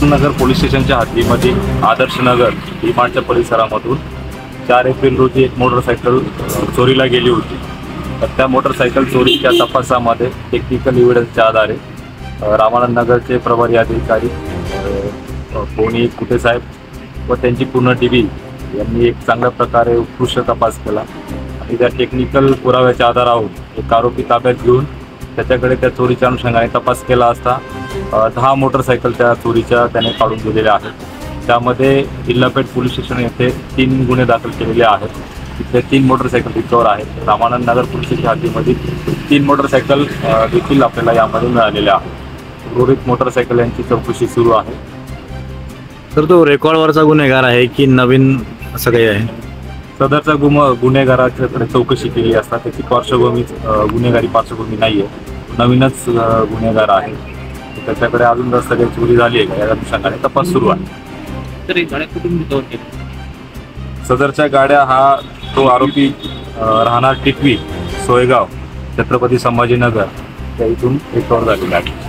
नगर police स्टेशनच्या हद्दीमध्ये Adarsh Nagar डीमार्टच्या परिसरामधून 4 April रोजी एक मोटरसायकल चोरीला गेली होती। तर त्या मोटरसायकल चोरीच्या तपासामध्ये टेक्निकल एव्हिडन्सच्या आधारे रामानंद नगरचे प्रभारी अधिकारी कोणी कुठे साहेब व त्यांची पूर्ण टीम यांनी एक चांगल्या प्रकारे उत्कृष्ट तपास केला आणि त्या टेक्निकल पुराव्याच्या आधारावर एक आरोपी ताब्यात घेऊन त्याच्याकडे त्या चोरीच्या अनुषंगाने तपास केला असता 10 मोटरसायकल त्या चोरीच्या त्याने काढून दिलेल्या आहेत। त्यामध्ये जिल्हापेठ पोलीस स्टेशन येथे 3 गुन्हे दाखल केलेले आहेत। तिथे 3 मोटरसायकल रिकवर आहेत। रामानंद नगर पोलीस स्टेशन हद्दीमध्ये 3 मोटरसायकल देखील आपल्याला यामध्ये मिळालेल्या आहेत। उर्वरित मोटरसायकल यांची चौकशी सुरू आहे। तर तो रेकॉर्डवरचा गुन्हेगार आहे की नवीन असं काही आहे? सदरचा गुन्हेगाराच्याकडे चौकशी केली असता त्याची पार्श्वभूमी गुन्हेगारी पार्श्वभूमी नाही आहे, नवीनच गुन्हेगार आहे। त्याच्याकडे अजून जर सगळी चोरी झाली आहे का या अनुषंगाने तपास सुरू आहे। तर ही गाड्या कुठून रिकवर केल्या? सदरच्या गाड्या हा तो आरोपी राहणार टिटवी सोयगाव छत्रपती संभाजीनगर त्या इथून रिकवर झालेला आहे।